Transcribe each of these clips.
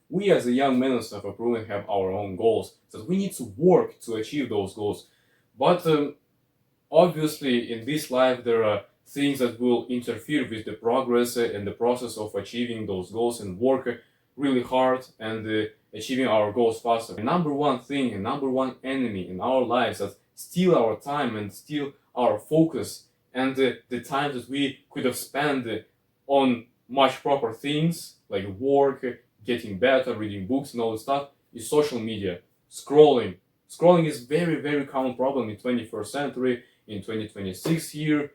we as a young men of self-improvement have our own goals, that we need to work to achieve those goals. But obviously, in this life, there are things that will interfere with the progress and the process of achieving those goals, and work really hard and achieving our goals faster. The number one thing and number one enemy in our lives that steal our time and steal our focus and the time that we could have spent on much proper things like work, getting better, reading books and all this stuff is social media, scrolling. Scrolling is very common problem in 21st century, in 2026 here,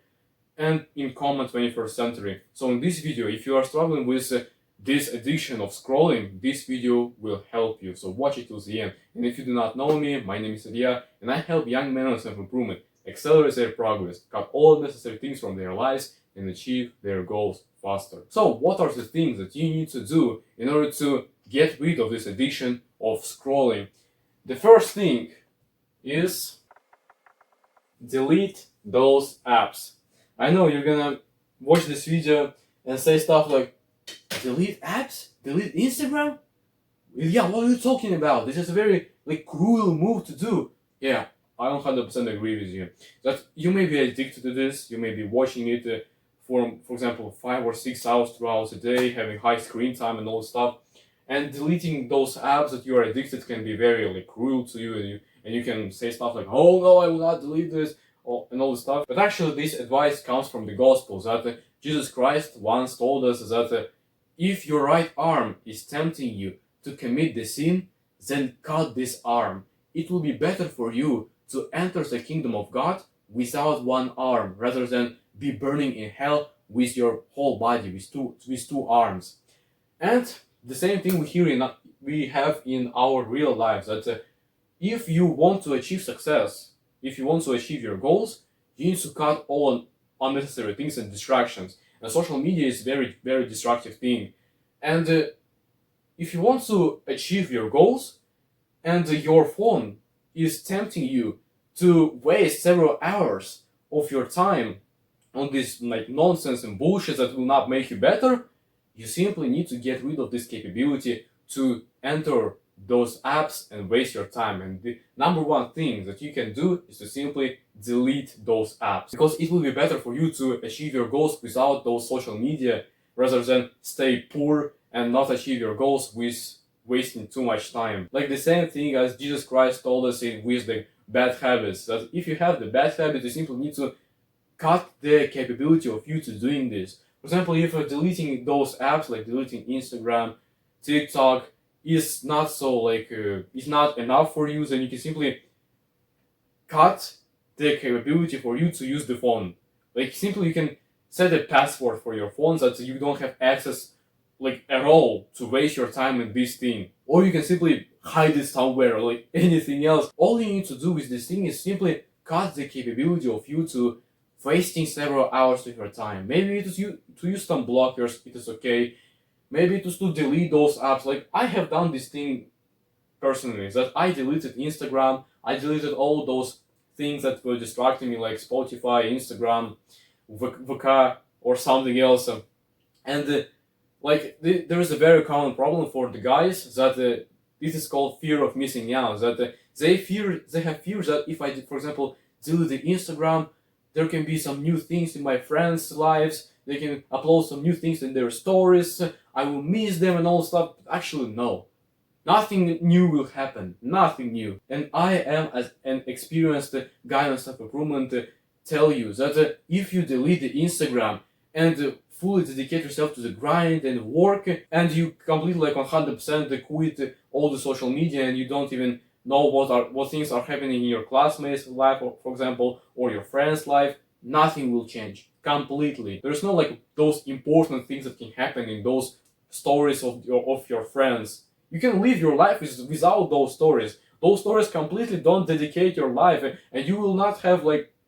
and in common 21st century. So in this video, if you are struggling with this addiction of scrolling, this video will help you. So watch it till the end. And if you do not know me, my name is Ilya, and I help young men on self-improvement accelerate their progress, cut all necessary things from their lives, and achieve their goals faster. So what are the things that you need to do in order to get rid of this addiction of scrolling? The first thing is delete those apps. I know you're gonna watch this video and say stuff like, delete apps? Delete Instagram? Yeah, what are you talking about? This is a very cruel move to do. Yeah, I 100% agree with you. That you may be addicted to this, you may be watching it for example, 5 or 6 hours throughout the day, having high screen time and all stuff. And deleting those apps that you are addicted can be very cruel to you, and you can say stuff like, oh no, I will not delete this, and all this stuff. But actually, this advice comes from the Gospels, that Jesus Christ once told us that if your right arm is tempting you to commit the sin, then cut this arm. It will be better for you to enter the kingdom of God without one arm, rather than be burning in hell with your whole body, with two arms. And the same thing we have in our real lives, that if you want to achieve success, if you want to achieve your goals, you need to cut all unnecessary things and distractions. And social media is very destructive thing. And if you want to achieve your goals, and your phone is tempting you to waste several hours of your time on this nonsense and bullshit that will not make you better, you simply need to get rid of this capability to enter those apps and waste your time. And the number one thing that you can do is to simply delete those apps, because it will be better for you to achieve your goals without those social media, rather than stay poor and not achieve your goals with wasting too much time. Like the same thing as Jesus Christ told us with the bad habits, that if you have the bad habit, you simply need to cut the capability of you to doing this. For example, if you're deleting those apps, like deleting Instagram, TikTok, is not so is not enough for you, then you can simply cut the capability for you to use the phone. Simply you can set a password for your phone so that you don't have access at all to waste your time in this thing. Or you can simply hide it somewhere, like anything else. All you need to do with this thing is simply cut the capability of you to wasting several hours of your time. Maybe it is to use some blockers, it is okay. Maybe it is to delete those apps. Like I have done this thing personally, that I deleted Instagram, I deleted all those things that were distracting me, like Spotify, Instagram, VK, or something else. And there is a very common problem for the guys, that this is called fear of missing out. That they have fears that if I, for example, delete the Instagram, there can be some new things in my friends' lives. They can upload some new things in their stories. I will miss them and all stuff. But actually, no. Nothing new will happen. Nothing new. And I am, as an experienced guy on self-improvement, tell you that if you delete the Instagram and fully dedicate yourself to the grind and work, and you completely 100% quit all the social media, and you don't even know what things are happening in your classmates' life, or, for example, or your friends' life, nothing will change completely. There's no those important things that can happen in those stories of your friends. You can live your life without those stories. Those stories completely don't dedicate your life, and you will not have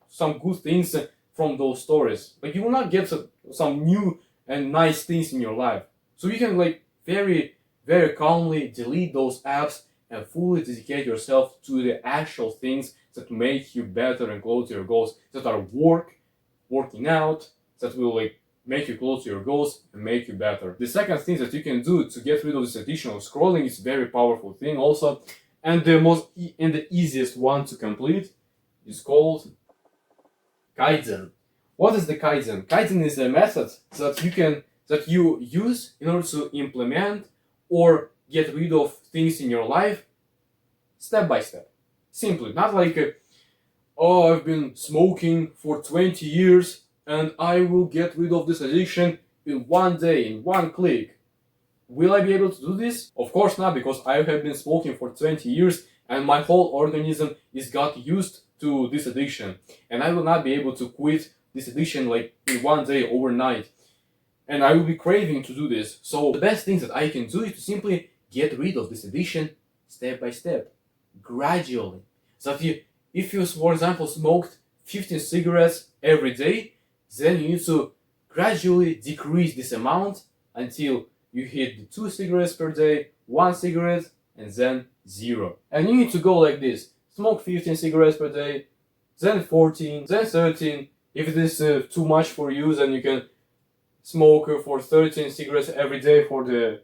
some good things from those stories. You will not get some new and nice things in your life. So you can very calmly delete those apps and fully dedicate yourself to the actual things that make you better and closer to your goals, that are working out, that will make you close to your goals, and make you better. The second thing that you can do to get rid of this addiction of scrolling is a very powerful thing also, and the easiest one to complete is called Kaizen. What is the Kaizen? Kaizen is a method that you use in order to implement or get rid of things in your life step by step. Simply, not like oh, I've been smoking for 20 years and I will get rid of this addiction in one day, in one click. Will I be able to do this? Of course not, because I have been smoking for 20 years and my whole organism is got used to this addiction. And I will not be able to quit this addiction like in one day overnight. And I will be craving to do this. So the best thing that I can do is to simply get rid of this addiction step by step, gradually. So if you, for example, smoked 15 cigarettes every day, then you need to gradually decrease this amount until you hit 2 cigarettes per day, 1 cigarette, and then 0. And you need to go like this. Smoke 15 cigarettes per day, then 14, then 13. If it is too much for you, then you can smoke for 13 cigarettes every day for the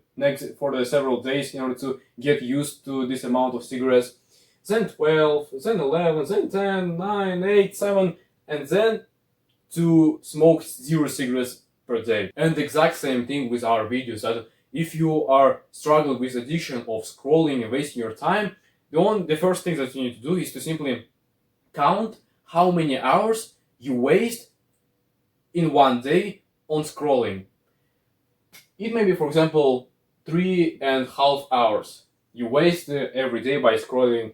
several days in order to get used to this amount of cigarettes. Then 12, then 11, then 10, 9, 8, 7, and then to smoke 0 cigarettes per day. And the exact same thing with our videos, that if you are struggling with addiction of scrolling and wasting your time, the first thing that you need to do is to simply count how many hours you waste in one day on scrolling. It may be, for example, 3.5 hours you waste every day by scrolling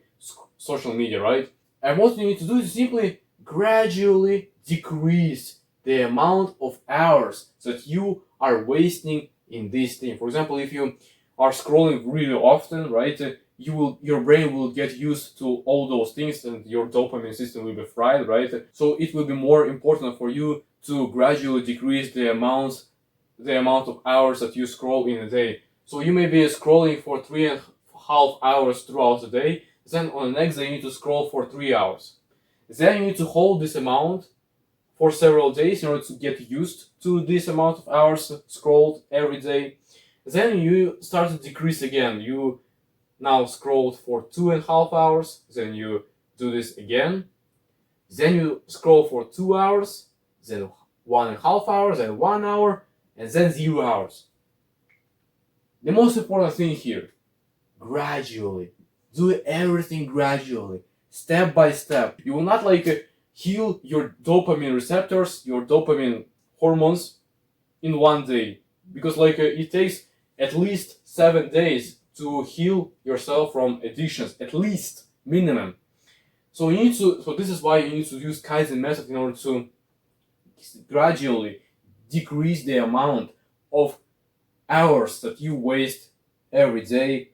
social media, right? And what you need to do is simply gradually decrease the amount of hours that you are wasting in this thing. For example, if you are scrolling really often, right, your brain will get used to all those things and your dopamine system will be fried, right? So it will be more important for you to gradually decrease the amount of hours that you scroll in a day. So you may be scrolling for 3.5 hours throughout the day, then on the next day you need to scroll for 3 hours. Then you need to hold this amount for several days in order to get used to this amount of hours scrolled every day. Then you start to decrease again. You now scrolled for 2.5 hours, then you do this again. Then you scroll for 2 hours, then 1.5 hours, then 1 hour, and then 0 hours. The most important thing here, gradually. Do everything gradually, step by step. You will not heal your dopamine receptors, your dopamine hormones in one day. Because it takes at least 7 days to heal yourself from addictions, at least, minimum. So this is why you need to use Kaizen method in order to gradually decrease the amount of hours that you waste every day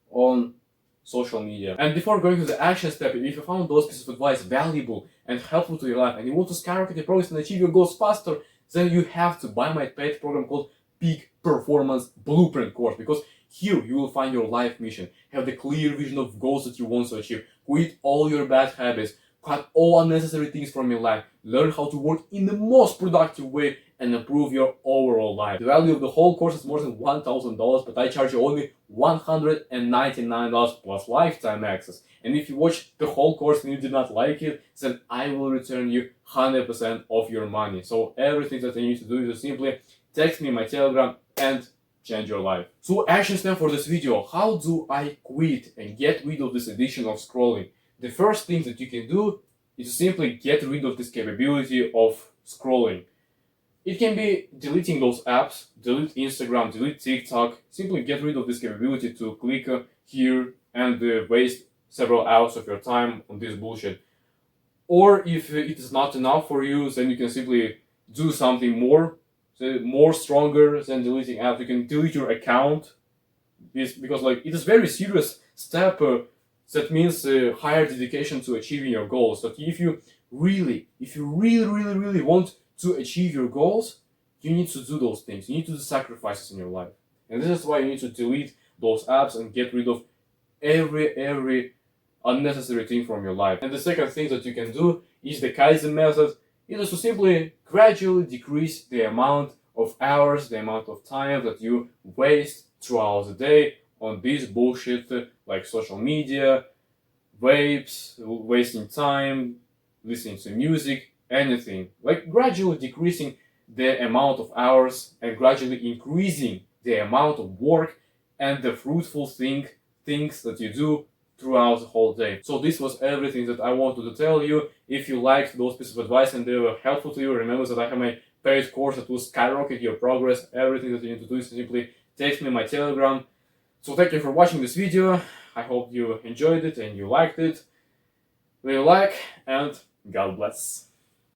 on social media. And before going to the action step, if you found those pieces of advice valuable and helpful to your life and you want to skyrocket your progress and achieve your goals faster, then you have to buy my paid program called Peak Performance Blueprint course, because here you will find your life mission, have the clear vision of goals that you want to achieve, quit all your bad habits, cut all unnecessary things from your life, learn how to work in the most productive way, and improve your overall life. The value of the whole course is more than $1,000, but I charge you only $199 plus lifetime access. And if you watch the whole course and you did not like it, then I will return you 100% of your money. So everything that you need to do is to simply text me my Telegram and change your life. So action step for this video: how do I quit and get rid of this addiction of scrolling? The first thing that you can do is to simply get rid of this capability of scrolling. It can be deleting those apps, delete Instagram, delete TikTok, simply get rid of this capability to click here and waste several hours of your time on this bullshit. Or if it is not enough for you, then you can simply do something more stronger than deleting apps. You can delete your account, because it is very serious step that means higher dedication to achieving your goals. So if you really want to achieve your goals, you need to do those things. You need to do sacrifices in your life. And this is why you need to delete those apps and get rid of every unnecessary thing from your life. And the second thing that you can do is the Kaizen method. It is to simply gradually decrease the amount of hours, the amount of time that you waste throughout the day on this bullshit like social media, vapes, wasting time, listening to music, anything. Like gradually decreasing the amount of hours and gradually increasing the amount of work and the fruitful things that you do throughout the whole day. So this was everything that I wanted to tell you. If you liked those pieces of advice and they were helpful to you, remember that I have my paid course that will skyrocket your progress. Everything that you need to do is simply text me my Telegram. So thank you for watching this video. I hope you enjoyed it and you liked it. Leave a like and God bless.